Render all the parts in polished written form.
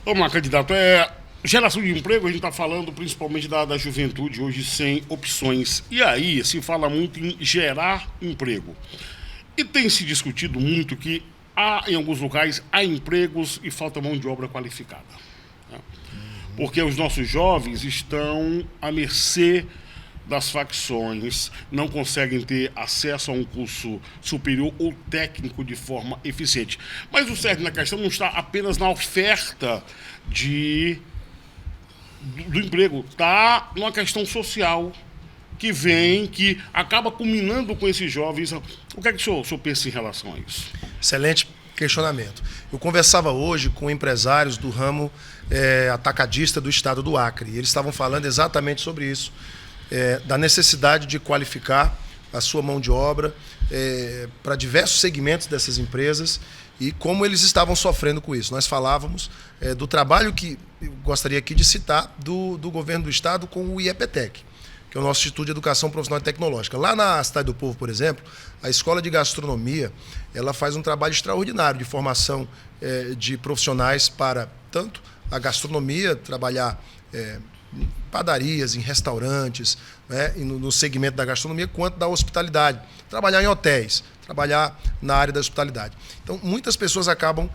Vamos lá, candidato. Geração de emprego, a gente está falando principalmente da juventude hoje sem opções. E aí se fala muito em gerar emprego. E tem se discutido muito que em alguns locais, há empregos e falta mão de obra qualificada. Né? Porque os nossos jovens estão à mercê das facções, não conseguem ter acesso a um curso superior ou técnico de forma eficiente. Mas o cerne da questão não está apenas na oferta do emprego, está numa questão social que acaba culminando com esses jovens. O que é que o senhor pensa em relação a isso? Excelente questionamento. Eu conversava hoje com empresários do ramo atacadista do estado do Acre, e eles estavam falando exatamente sobre isso, da necessidade de qualificar a sua mão de obra para diversos segmentos dessas empresas e como eles estavam sofrendo com isso. Nós falávamos do trabalho que eu gostaria aqui de citar do governo do estado com o IEPTEC, que é o nosso Instituto de Educação Profissional e Tecnológica. Lá na Cidade do Povo, por exemplo, a Escola de Gastronomia, ela faz um trabalho extraordinário de formação de profissionais para tanto a gastronomia, trabalhar em padarias, em restaurantes, né, e no segmento da gastronomia, quanto da hospitalidade, trabalhar em hotéis, trabalhar na área da hospitalidade. Então, muitas pessoas acabam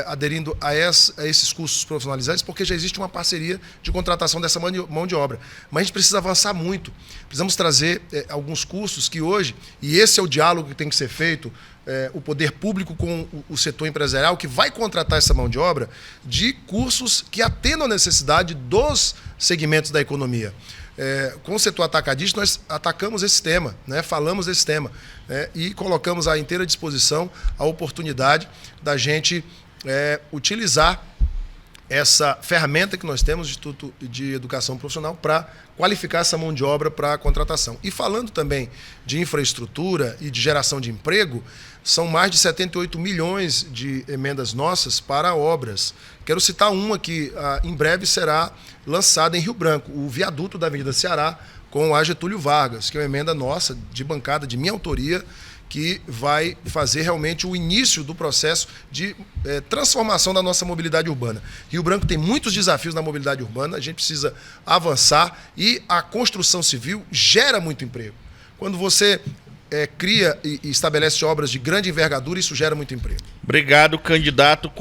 aderindo a esses cursos profissionalizantes porque já existe uma parceria de contratação dessa mão de obra. Mas a gente precisa avançar muito. Precisamos trazer alguns cursos que hoje, e esse é o diálogo que tem que ser feito, o poder público com o setor empresarial, que vai contratar essa mão de obra, de cursos que atendam a necessidade dos segmentos da economia. Com o setor atacadista, nós atacamos esse tema, né? Falamos desse tema, né? E colocamos à inteira disposição a oportunidade da gente utilizar essa ferramenta que nós temos, o Instituto de Educação Profissional, para qualificar essa mão de obra para a contratação. E falando também de infraestrutura e de geração de emprego, são mais de 78 milhões de emendas nossas para obras. Quero citar uma que em breve será lançada em Rio Branco, o viaduto da Avenida Ceará com a Getúlio Vargas, que é uma emenda nossa, de bancada, de minha autoria, que vai fazer realmente o início do processo de transformação da nossa mobilidade urbana. Rio Branco tem muitos desafios na mobilidade urbana, a gente precisa avançar e a construção civil gera muito emprego. Quando você cria e estabelece obras de grande envergadura, isso gera muito emprego. Obrigado, candidato.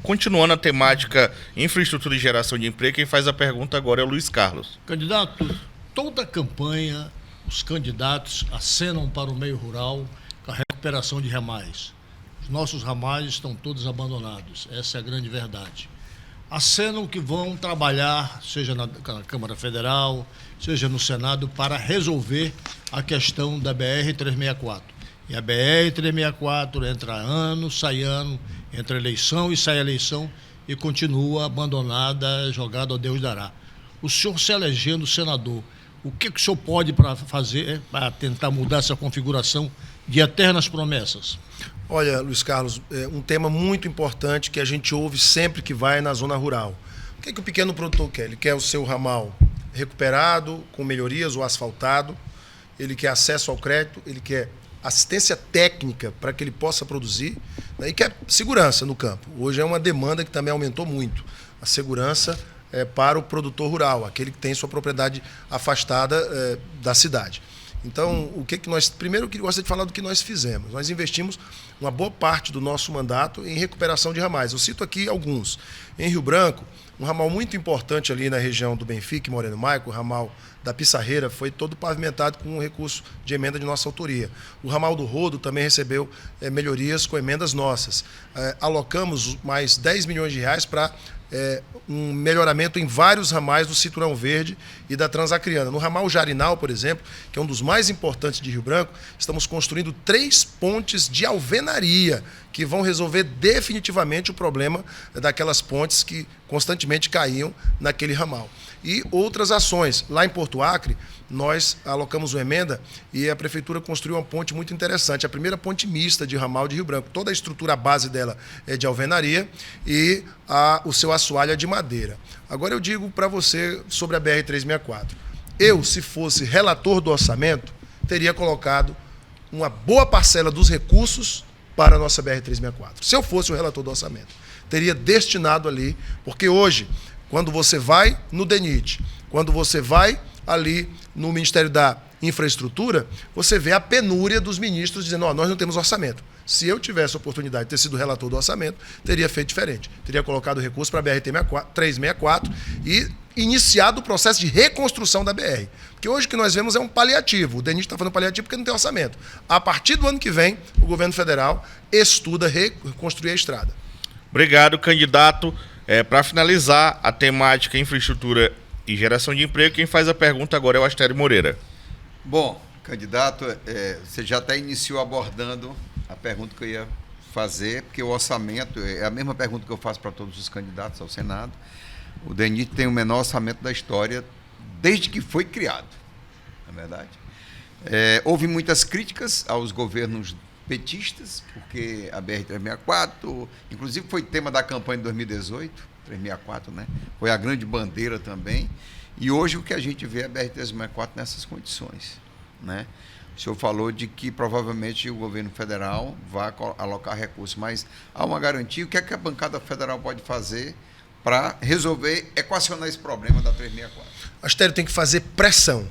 Continuando a temática infraestrutura e geração de emprego, quem faz a pergunta agora é o Luiz Carlos. Candidato, toda a campanha, os candidatos acenam para o meio rural com a recuperação de ramais. Os nossos ramais estão todos abandonados, essa é a grande verdade. Acenam que vão trabalhar, seja na Câmara Federal, seja no Senado, para resolver a questão da BR-364. E a BR-364 entra ano, sai ano, entra eleição e sai eleição e continua abandonada, jogada ao Deus dará. O senhor se elegendo senador, o que o senhor pode fazer para tentar mudar essa configuração de eternas promessas? Olha, Luiz Carlos, um tema muito importante que a gente ouve sempre que vai na zona rural. O que o pequeno produtor quer? Ele quer o seu ramal recuperado, com melhorias ou asfaltado, ele quer acesso ao crédito, ele quer assistência técnica para que ele possa produzir, né, e quer segurança no campo. Hoje é uma demanda que também aumentou muito. A segurança para o produtor rural, aquele que tem sua propriedade afastada da cidade. Então, primeiro eu gostaria de falar do que nós fizemos. Nós investimos uma boa parte do nosso mandato em recuperação de ramais. Eu cito aqui alguns. Em Rio Branco, um ramal muito importante ali na região do Benfica e Moreno Maico, o ramal da Pissarreira, foi todo pavimentado com um recurso de emenda de nossa autoria. O ramal do Rodo também recebeu melhorias com emendas nossas. Alocamos mais 10 milhões de reais para um melhoramento em vários ramais do Cinturão Verde e da Transacriana. No ramal Jarinal, por exemplo, que é um dos mais importantes de Rio Branco, estamos construindo 3 pontes de alvenaria que vão resolver definitivamente o problema daquelas pontes que constantemente caíam naquele ramal. E outras ações. Lá em Porto Acre, nós alocamos uma emenda e a prefeitura construiu uma ponte muito interessante, a primeira ponte mista de ramal de Rio Branco. Toda a estrutura, a base dela é de alvenaria e o seu assoalho é de madeira. Agora eu digo para você sobre a BR-364. Eu, se fosse relator do orçamento, teria colocado uma boa parcela dos recursos para a nossa BR-364, se eu fosse o relator do orçamento. teria destinado ali, porque hoje, quando você vai no DENIT, quando você vai ali no Ministério da Infraestrutura, você vê a penúria dos ministros dizendo, nós não temos orçamento. Se eu tivesse a oportunidade de ter sido relator do orçamento, teria feito diferente. Teria colocado recurso para a BR-364 e iniciado o processo de reconstrução da BR. Porque hoje o que nós vemos é um paliativo. O DENIT está fazendo paliativo porque não tem orçamento. A partir do ano que vem, o governo federal estuda reconstruir a estrada. Obrigado, candidato. Para finalizar a temática infraestrutura e geração de emprego, quem faz a pergunta agora é o Astério Moreira. Bom, candidato, você já até iniciou abordando a pergunta que eu ia fazer, porque o orçamento é a mesma pergunta que eu faço para todos os candidatos ao Senado. O DENIT tem o menor orçamento da história desde que foi criado, na verdade. Houve muitas críticas aos governos petistas, porque a BR-364, inclusive foi tema da campanha de 2018, 364, né? Foi a grande bandeira também. E hoje o que a gente vê é a BR-364 nessas condições, né? O senhor falou de que provavelmente o governo federal vai alocar recursos, mas há uma garantia. O que é que a bancada federal pode fazer para resolver, equacionar esse problema da 364? Astério tem que fazer pressão.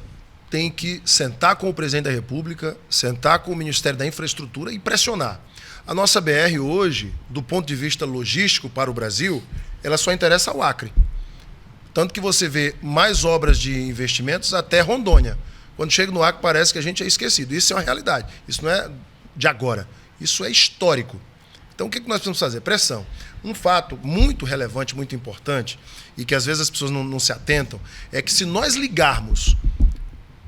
Tem que sentar com o presidente da República, sentar com o Ministério da Infraestrutura e pressionar. A nossa BR hoje, do ponto de vista logístico para o Brasil, ela só interessa ao Acre. Tanto que você vê mais obras de investimentos até Rondônia. Quando chega no Acre, parece que a gente é esquecido. Isso é uma realidade. Isso não é de agora. Isso é histórico. Então, o que nós precisamos fazer? Pressão. Um fato muito relevante, muito importante, e que às vezes as pessoas não se atentam, é que se nós ligarmos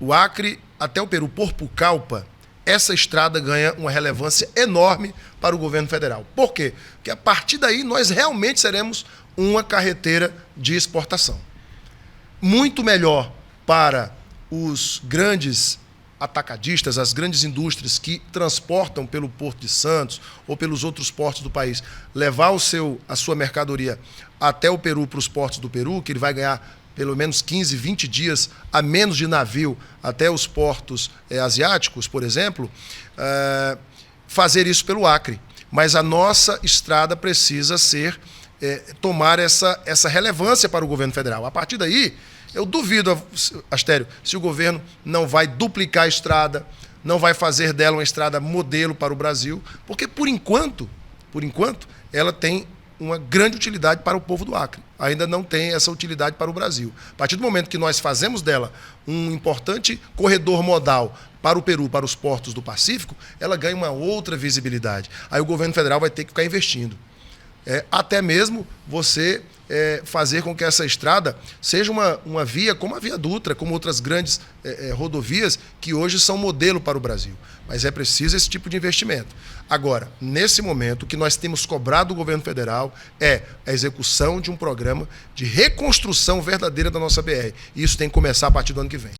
o Acre até o Peru por Pucallpa, essa estrada ganha uma relevância enorme para o governo federal. Por quê? Porque a partir daí nós realmente seremos uma carreteira de exportação. Muito melhor para os grandes atacadistas, as grandes indústrias que transportam pelo Porto de Santos ou pelos outros portos do país, levar a sua mercadoria até o Peru, para os portos do Peru, que ele vai ganhar pelo menos 15, 20 dias a menos de navio até os portos asiáticos, por exemplo, fazer isso pelo Acre. Mas a nossa estrada precisa tomar essa relevância para o governo federal. A partir daí, eu duvido, Astério, se o governo não vai duplicar a estrada, não vai fazer dela uma estrada modelo para o Brasil, porque, por enquanto, ela tem uma grande utilidade para o povo do Acre. Ainda não tem essa utilidade para o Brasil. A partir do momento que nós fazemos dela um importante corredor modal para o Peru, para os portos do Pacífico, ela ganha uma outra visibilidade. Aí o governo federal vai ter que ficar investindo. Até mesmo você fazer com que essa estrada seja uma via como a Via Dutra, como outras grandes rodovias que hoje são modelo para o Brasil. Mas é preciso esse tipo de investimento. Agora, nesse momento, o que nós temos cobrado do governo federal é a execução de um programa de reconstrução verdadeira da nossa BR. E isso tem que começar a partir do ano que vem.